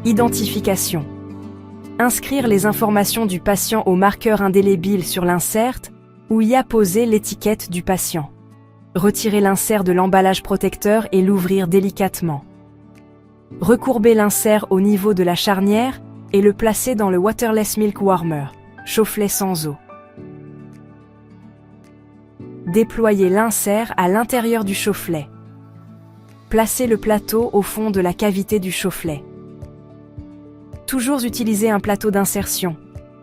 Identification. Inscrire les informations du patient au marqueur indélébile sur l'insert ou y apposer l'étiquette du patient. Retirer l'insert de l'emballage protecteur et l'ouvrir délicatement. Recourber l'insert au niveau de la charnière et le placer dans le Waterless Milk Warmer, chauffelet sans eau. Déployer l'insert à l'intérieur du chauffelet. Placer le plateau au fond de la cavité du chauffelet. Toujours utiliser un plateau d'insertion,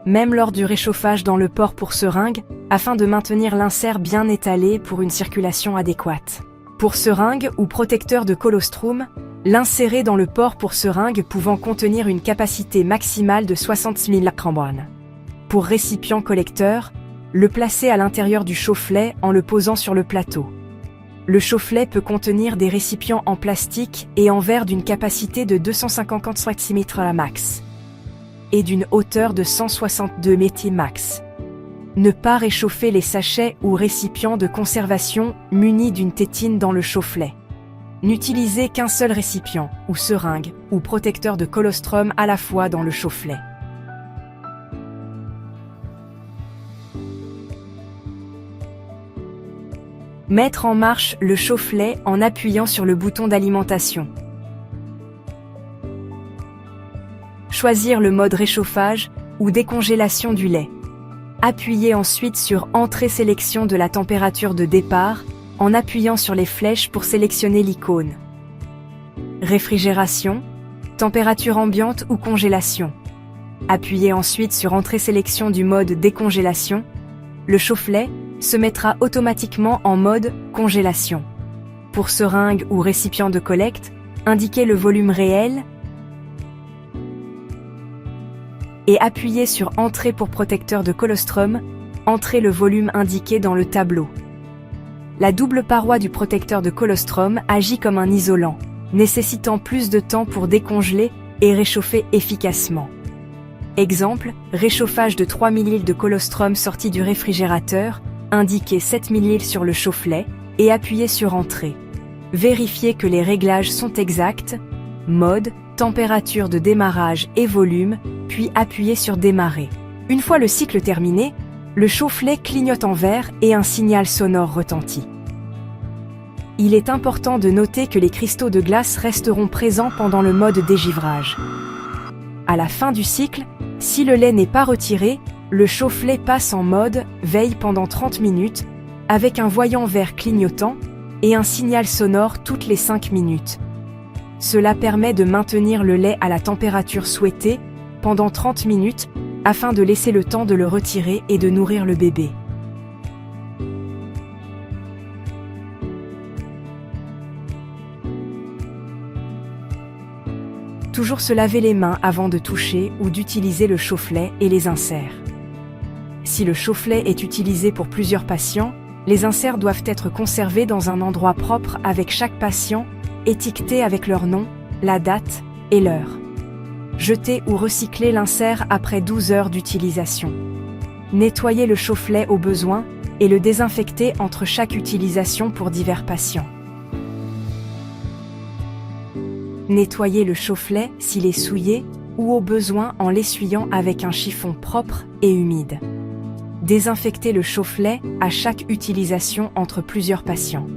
même lors du réchauffage dans le port pour seringue, afin de maintenir l'insert bien étalé pour une circulation adéquate. Pour seringue ou protecteur de colostrum, l'insérer dans le port pour seringue pouvant contenir une capacité maximale de 60 mg. Pour récipient collecteur, le placer à l'intérieur du chauffelet en le posant sur le plateau. Le chauffelet peut contenir des récipients en plastique et en verre d'une capacité de 250 cm à max et d'une hauteur de 162 m max. Ne pas réchauffer les sachets ou récipients de conservation munis d'une tétine dans le chauffelet. N'utilisez qu'un seul récipient, ou seringue, ou protecteur de colostrum à la fois dans le chauffelet. Mettre en marche le chauffelet en appuyant sur le bouton d'alimentation. Choisir le mode réchauffage ou décongélation du lait. Appuyez ensuite sur Entrée sélection de la température de départ en appuyant sur les flèches pour sélectionner l'icône. Réfrigération, température ambiante ou congélation. Appuyez ensuite sur Entrée sélection du mode décongélation. Le chauffelet se mettra automatiquement en mode congélation. Pour seringue ou récipient de collecte, indiquez le volume réel et appuyez sur Entrée pour protecteur de colostrum, entrez le volume indiqué dans le tableau. La double paroi du protecteur de colostrum agit comme un isolant, nécessitant plus de temps pour décongeler et réchauffer efficacement. Exemple, réchauffage de 3 ml de colostrum sorti du réfrigérateur, indiquez 7 ml sur le chauffelet et appuyez sur Entrée. Vérifiez que les réglages sont exacts, mode, température de démarrage et volume, puis appuyez sur Démarrer. Une fois le cycle terminé, le chauffelet clignote en vert et un signal sonore retentit. Il est important de noter que les cristaux de glace resteront présents pendant le mode dégivrage. À la fin du cycle, si le lait n'est pas retiré, le chauffelet passe en mode veille pendant 30 minutes, avec un voyant vert clignotant et un signal sonore toutes les 5 minutes. Cela permet de maintenir le lait à la température souhaitée pendant 30 minutes, afin de laisser le temps de le retirer et de nourrir le bébé. Toujours se laver les mains avant de toucher ou d'utiliser le chauffelet et les inserts. Si le chauffelet est utilisé pour plusieurs patients, les inserts doivent être conservés dans un endroit propre avec chaque patient, étiqueté avec leur nom, la date et l'heure. Jetez ou recyclez l'insert après 12 heures d'utilisation. Nettoyez le chauffelet au besoin et le désinfectez entre chaque utilisation pour divers patients. Nettoyez le chauffelet s'il est souillé ou au besoin en l'essuyant avec un chiffon propre et humide. Désinfectez le chauffelet à chaque utilisation entre plusieurs patients.